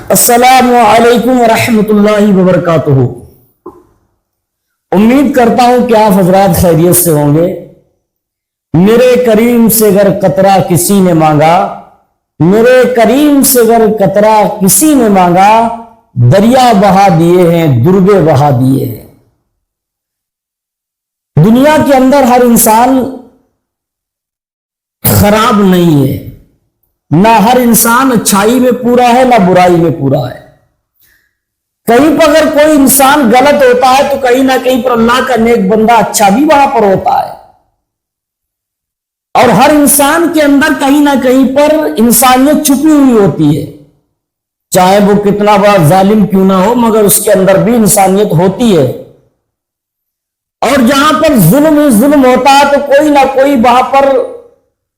السلام علیکم ورحمۃ اللہ وبرکاتہ۔ امید کرتا ہوں کہ آپ حضرات خیریت سے ہوں گے۔ میرے کریم سے اگر قطرہ کسی نے مانگا، میرے کریم سے اگر قطرہ کسی نے مانگا، دریا بہا دیے ہیں، دربے بہا دیے ہیں۔ دنیا کے اندر ہر انسان خراب نہیں ہے، نہ ہر انسان اچھائی میں پورا ہے نہ برائی میں پورا ہے۔ کہیں پر اگر کوئی انسان غلط ہوتا ہے تو کہیں نہ کہیں پر اللہ کا نیک بندہ اچھا بھی وہاں پر ہوتا ہے، اور ہر انسان کے اندر کہیں نہ کہیں پر انسانیت چھپی ہوئی ہوتی ہے، چاہے وہ کتنا بڑا ظالم کیوں نہ ہو، مگر اس کے اندر بھی انسانیت ہوتی ہے۔ اور جہاں پر ظلم ہی ظلم ہوتا ہے تو کوئی نہ کوئی وہاں پر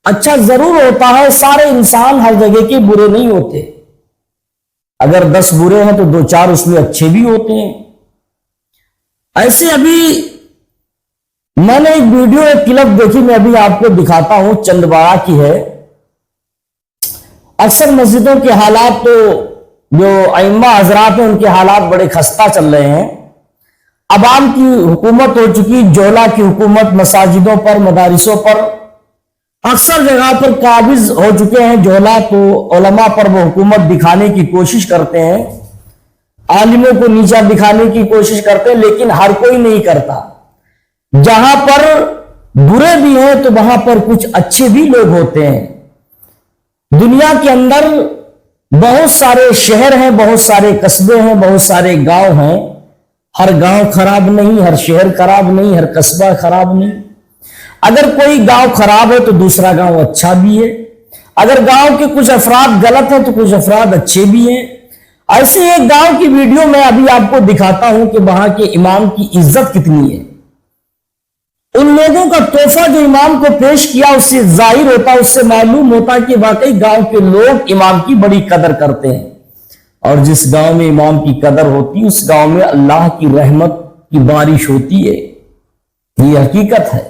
اچھا ضرور ہوتا ہے۔ سارے انسان ہر جگہ کے برے نہیں ہوتے، اگر 10 برے ہیں تو 2-4 اس میں اچھے بھی ہوتے ہیں۔ ایسے ابھی میں نے ایک ویڈیو ایک کلپ دیکھی، میں ابھی آپ کو دکھاتا ہوں، چندواڑہ کی ہے۔ اکثر مسجدوں کے حالات تو جو ائمہ حضرات ہیں ان کے حالات بڑے خستہ چل رہے ہیں۔ عوام کی حکومت ہو چکی، جولا کی حکومت مساجدوں پر، مدارسوں پر اکثر جگہ پر قابض ہو چکے ہیں جولا، تو علماء پر وہ حکومت دکھانے کی کوشش کرتے ہیں، عالموں کو نیچا دکھانے کی کوشش کرتے ہیں، لیکن ہر کوئی نہیں کرتا۔ جہاں پر برے بھی ہیں تو وہاں پر کچھ اچھے بھی لوگ ہوتے ہیں۔ دنیا کے اندر بہت سارے شہر ہیں، بہت سارے قصبے ہیں، بہت سارے گاؤں ہیں۔ ہر گاؤں خراب نہیں، ہر شہر خراب نہیں، ہر قصبہ خراب نہیں۔ اگر کوئی گاؤں خراب ہے تو دوسرا گاؤں اچھا بھی ہے، اگر گاؤں کے کچھ افراد غلط ہیں تو کچھ افراد اچھے بھی ہیں۔ ایسے ایک گاؤں کی ویڈیو میں ابھی آپ کو دکھاتا ہوں کہ وہاں کے امام کی عزت کتنی ہے۔ ان لوگوں کا تحفہ جو امام کو پیش کیا اس سے ظاہر ہوتا، اس سے معلوم ہوتا کہ واقعی گاؤں کے لوگ امام کی بڑی قدر کرتے ہیں، اور جس گاؤں میں امام کی قدر ہوتی اس گاؤں میں اللہ کی رحمت کی بارش ہوتی ہے۔ یہ حقیقت ہے۔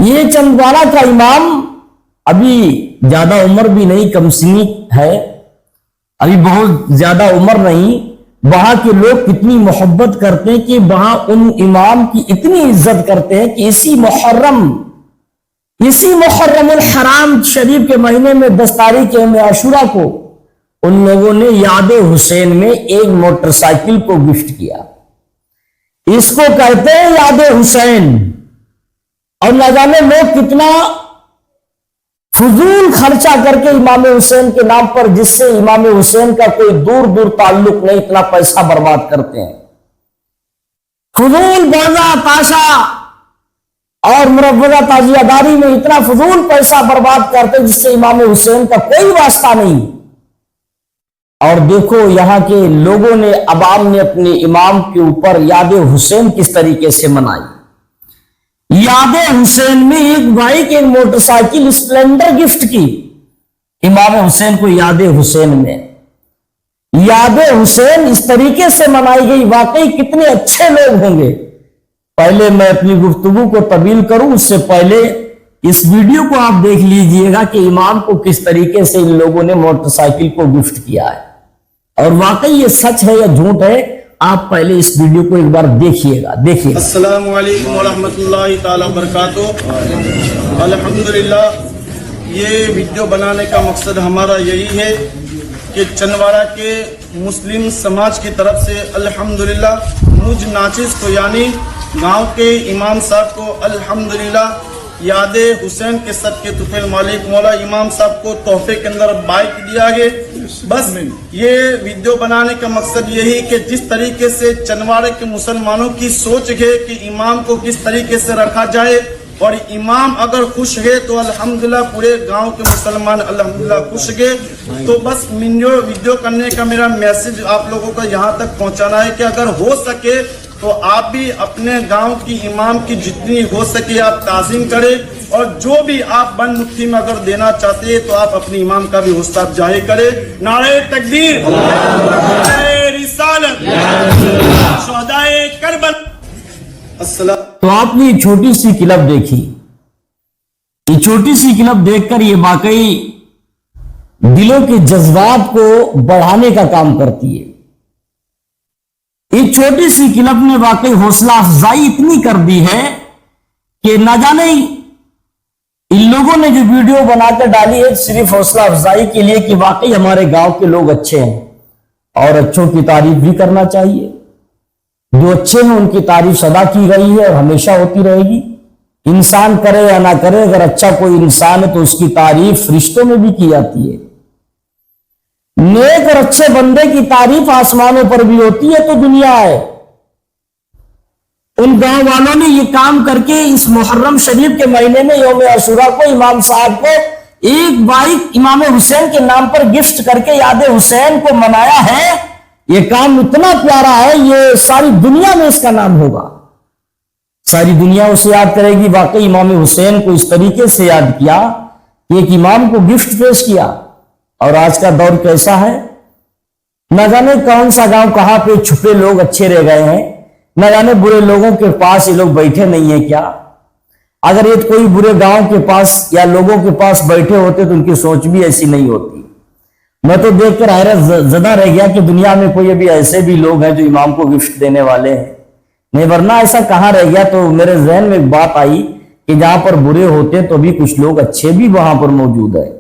یہ چندواڑہ کا امام ابھی زیادہ عمر بھی نہیں، کم سنی ہے، ابھی بہت زیادہ عمر نہیں۔ وہاں کے لوگ کتنی محبت کرتے ہیں کہ وہاں ان امام کی اتنی عزت کرتے ہیں کہ اسی محرم الحرام شریف کے مہینے میں 10 تاریخ یوم عاشورہ کو ان لوگوں نے یاد حسین میں ایک موٹر سائیکل کو گفٹ کیا۔ اس کو کہتے ہیں یاد حسین، اور نہ جانے لوگ کتنا فضول خرچہ کر کے امام حسین کے نام پر، جس سے امام حسین کا کوئی دور دور تعلق نہیں، اتنا پیسہ برباد کرتے ہیں۔ فضول بازا تاشا اور مروجہ تازیہ داری میں اتنا فضول پیسہ برباد کرتے ہیں جس سے امام حسین کا کوئی واسطہ نہیں۔ اور دیکھو یہاں کے لوگوں نے، عوام نے اپنے امام کے اوپر یاد حسین کس طریقے سے منائی۔ یاد حسین میں ایک بائک، ایک موٹر سائیکل اسپلینڈر گفٹ کی امام حسین کو۔ یاد حسین میں یاد حسین اس طریقے سے منائی گئی، واقعی کتنے اچھے لوگ ہوں گے۔ پہلے میں اپنی گفتگو کو طویل کروں اس سے پہلے اس ویڈیو کو آپ دیکھ لیجئے گا کہ امام کو کس طریقے سے ان لوگوں نے موٹر سائیکل کو گفٹ کیا ہے، اور واقعی یہ سچ ہے یا جھوٹ ہے، آپ پہلے اس ویڈیو کو ایک بار دیکھیے گا۔ السلام علیکم ورحمۃ اللہ تعالی وبرکاتہ۔ الحمدللہ یہ ویڈیو بنانے کا مقصد ہمارا یہی ہے کہ چندواڑہ کے مسلم سماج کی طرف سے الحمدللہ مجھ ناچز کو، یعنی گاؤں کے امام صاحب کو الحمدللہ یاد حسین کے صدقے طفیل مالک مولا امام صاحب کو تحفے کے اندر بائک دیا گیا۔ بس یہ ویڈیو بنانے کا مقصد یہی کہ جس طریقے سے چندواڑے کے مسلمانوں کی سوچ ہے کہ امام کو کس طریقے سے رکھا جائے، اور امام اگر خوش ہے تو الحمدللہ پورے گاؤں کے مسلمان الحمدللہ خوش گئے۔ تو بس ویڈیو کرنے کا میرا میسج آپ لوگوں کو یہاں تک پہنچانا ہے کہ اگر ہو سکے تو آپ بھی اپنے گاؤں کی امام کی جتنی ہو سکے آپ تعظیم کریں، اور جو بھی آپ بن مٹھی میں اگر دینا چاہتے ہیں تو آپ اپنی امام کا بھی حوصلہ افزائی کریں۔ نعرہ تکبیر، نعرہ رسالت، شہدائے کربلا۔ تو آپ نے یہ چھوٹی سی کلپ دیکھی، یہ چھوٹی سی کلپ دیکھ کر یہ واقعی دلوں کے جذبات کو بڑھانے کا کام کرتی ہے۔ ایک چھوٹی سی کلپ نے واقعی حوصلہ افزائی اتنی کر دی ہے کہ نہ جانے ان لوگوں نے جو ویڈیو بنا کر ڈالی ہے صرف حوصلہ افزائی کے لیے کہ واقعی ہمارے گاؤں کے لوگ اچھے ہیں، اور اچھوں کی تعریف بھی کرنا چاہیے۔ جو اچھے ہیں ان کی تعریف ادا کی گئی ہے اور ہمیشہ ہوتی رہے گی، انسان کرے یا نہ کرے، اگر اچھا کوئی انسان ہے تو اس کی تعریف فرشتوں میں بھی کی جاتی ہے۔ نیک اور اچھے بندے کی تعریف آسمانوں پر بھی ہوتی ہے تو دنیا ہے۔ ان گاؤں والوں نے یہ کام کر کے اس محرم شریف کے مہینے میں یوم عاشوراء کو امام صاحب کو ایک بائک امام حسین کے نام پر گفٹ کر کے یاد حسین کو منایا ہے۔ یہ کام اتنا پیارا ہے، یہ ساری دنیا میں اس کا نام ہوگا، ساری دنیا اسے یاد کرے گی۔ واقعی امام حسین کو اس طریقے سے یاد کیا کہ ایک امام کو گفٹ پیش کیا۔ اور آج کا دور کیسا ہے، نہ جانے کون سا گاؤں کہاں پہ چھپے لوگ اچھے رہ گئے ہیں، نہ جانے برے لوگوں کے پاس یہ لوگ بیٹھے نہیں ہیں کیا۔ اگر یہ کوئی برے گاؤں کے پاس یا لوگوں کے پاس بیٹھے ہوتے تو ان کی سوچ بھی ایسی نہیں ہوتی۔ میں تو دیکھ کر حیرت زدہ رہ گیا کہ دنیا میں کوئی ابھی ایسے بھی لوگ ہیں جو امام کو گفٹ دینے والے ہیں، نہیں ورنہ ایسا کہاں رہ گیا۔ تو میرے ذہن میں ایک بات آئی کہ جہاں پر برے ہوتے تو بھی کچھ لوگ اچھے بھی وہاں پر موجود ہیں،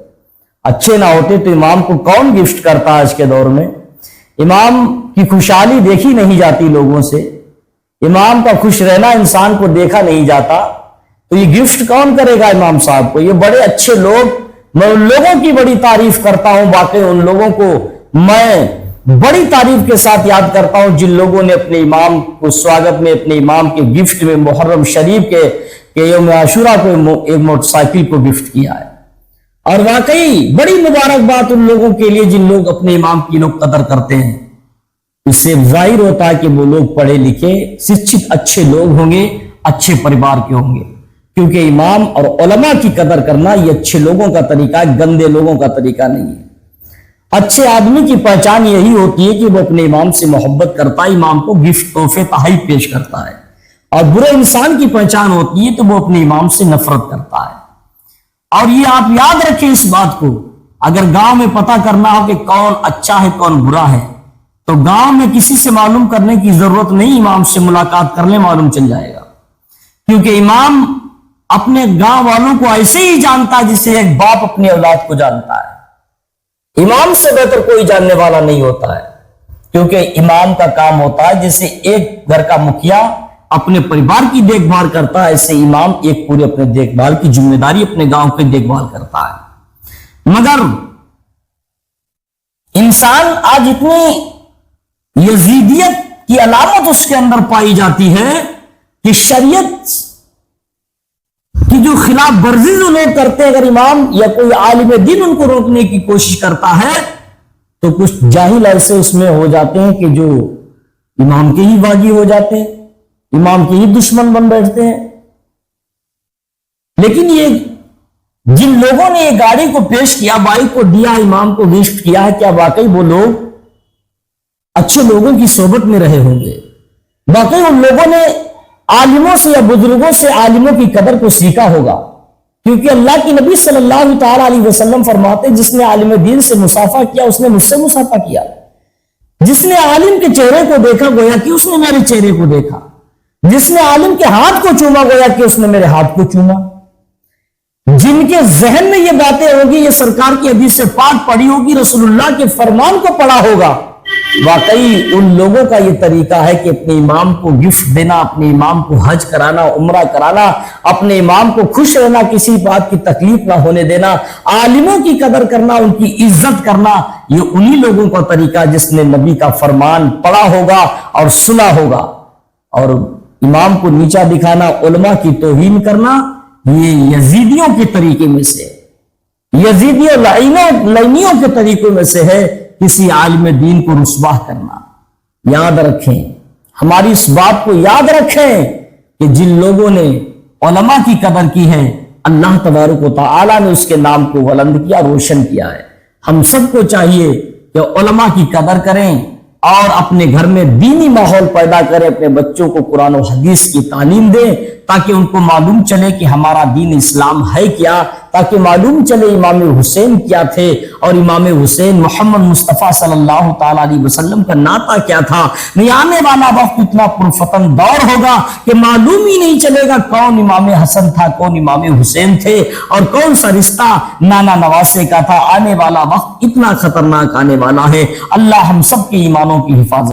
اچھے نہ ہوتے تو امام کو کون گفٹ کرتا آج کے دور میں۔ امام کی خوشحالی دیکھی نہیں جاتی لوگوں سے، امام کا خوش رہنا انسان کو دیکھا نہیں جاتا، تو یہ گفٹ کون کرے گا امام صاحب کو؟ یہ بڑے اچھے لوگ، میں ان لوگوں کی بڑی تعریف کرتا ہوں، واقعی ان لوگوں کو میں بڑی تعریف کے ساتھ یاد کرتا ہوں جن لوگوں نے اپنے امام کو سواگت میں، اپنے امام کے گفٹ میں محرم شریف کے یوم عاشوراء کو ایک موٹر سائیکل کو گفٹ کیا ہے۔ اور واقعی بڑی مبارکباد ان لوگوں کے لیے جن لوگ اپنے امام کی لوگ قدر کرتے ہیں۔ اس سے ظاہر ہوتا ہے کہ وہ لوگ پڑھے لکھے شکشت اچھے لوگ ہوں گے، اچھے پریوار کے ہوں گے، کیونکہ امام اور علماء کی قدر کرنا یہ اچھے لوگوں کا طریقہ ہے، گندے لوگوں کا طریقہ نہیں ہے۔ اچھے آدمی کی پہچان یہی ہوتی ہے کہ وہ اپنے امام سے محبت کرتا ہے، امام کو گفٹ تحفے تحائف پیش کرتا ہے، اور برے انسان کی پہچان ہوتی ہے تو وہ اپنے امام سے نفرت کرتا ہے۔ اور یہ آپ یاد رکھیں اس بات کو، اگر گاؤں میں پتہ کرنا ہو کہ کون اچھا ہے کون برا ہے تو گاؤں میں کسی سے معلوم کرنے کی ضرورت نہیں، امام سے ملاقات کر لیں معلوم چل جائے گا، کیونکہ امام اپنے گاؤں والوں کو ایسے ہی جانتا ہے جسے ایک باپ اپنی اولاد کو جانتا ہے۔ امام سے بہتر کوئی جاننے والا نہیں ہوتا ہے، کیونکہ امام کا کام ہوتا ہے جیسے ایک گھر کا مکھیا اپنے پریوار کی دیکھ بھال کرتا ہے، ایسے امام ایک پورے اپنے دیکھ بھال کی ذمہ داری اپنے گاؤں کی دیکھ بھال کرتا ہے۔ مگر انسان آج اتنی یزیدیت کی علامت اس کے اندر پائی جاتی ہے کہ شریعت کی جو خلاف ورزی جو لوگ کرتے ہیں، اگر امام یا کوئی عالم دین ان کو روکنے کی کوشش کرتا ہے تو کچھ جاہل ایسے اس میں ہو جاتے ہیں کہ جو امام کے ہی باغی ہو جاتے ہیں، امام کے ہی دشمن بن بیٹھتے ہیں۔ لیکن یہ جن لوگوں نے یہ گاڑی کو پیش کیا، بائک کو دیا، امام کو گفٹ کیا ہے، کیا واقعی وہ لوگ اچھے لوگوں کی صحبت میں رہے ہوں گے؟ واقعی ان لوگوں نے عالموں سے یا بزرگوں سے عالموں کی قدر کو سیکھا ہوگا، کیونکہ اللہ کی نبی صلی اللہ تعالی علیہ وسلم فرماتے جس نے عالم دین سے مسافہ کیا اس نے مجھ سے مسافہ کیا، جس نے عالم کے چہرے کو دیکھا گویا کہ اس نے میرے چہرے کو دیکھا، جس نے عالم کے ہاتھ کو چوما گویا کہ اس نے میرے ہاتھ کو چوما۔ جن کے ذہن میں یہ باتیں ہوگی، یہ سرکار کی حدیث سے پاک پڑھی ہوگی، رسول اللہ کے فرمان کو پڑھا ہوگا، واقعی ان لوگوں کا یہ طریقہ ہے کہ اپنے امام کو گفٹ دینا، اپنے امام کو حج کرانا، عمرہ کرانا، اپنے امام کو خوش رہنا، کسی بات کی تکلیف نہ ہونے دینا، عالموں کی قدر کرنا، ان کی عزت کرنا، یہ انہی لوگوں کا طریقہ جس نے نبی کا فرمان پڑھا ہوگا اور سنا ہوگا۔ اور امام کو نیچا دکھانا، علماء کی توہین کرنا، یہ یزیدیوں کے طریقے میں سے، یزیدیوں لعنیوں کے طریقوں میں سے ہے، کسی عالم دین کو رسوا کرنا۔ یاد رکھیں، ہماری اس بات کو یاد رکھیں کہ جن لوگوں نے علماء کی قدر کی ہے، اللہ تبارک و تعالی نے اس کے نام کو بلند کیا، روشن کیا ہے۔ ہم سب کو چاہیے کہ علماء کی قدر کریں اور اپنے گھر میں دینی ماحول پیدا کریں، اپنے بچوں کو قرآن و حدیث کی تعلیم دیں تاکہ ان کو معلوم چلے کہ ہمارا دین اسلام ہے کیا، تاکہ معلوم چلے امام حسین کیا تھے اور امام حسین محمد مصطفیٰ صلی اللہ تعالی علیہ وسلم کا ناطہ کیا تھا۔ نہیں آنے والا وقت اتنا پرفتن دور ہوگا کہ معلوم ہی نہیں چلے گا کون امام حسن تھا، کون امام حسین تھے، اور کون سا رشتہ نانا نواسے کا تھا۔ آنے والا وقت اتنا خطرناک آنے والا ہے۔ اللہ ہم سب کے ایمانوں کی حفاظت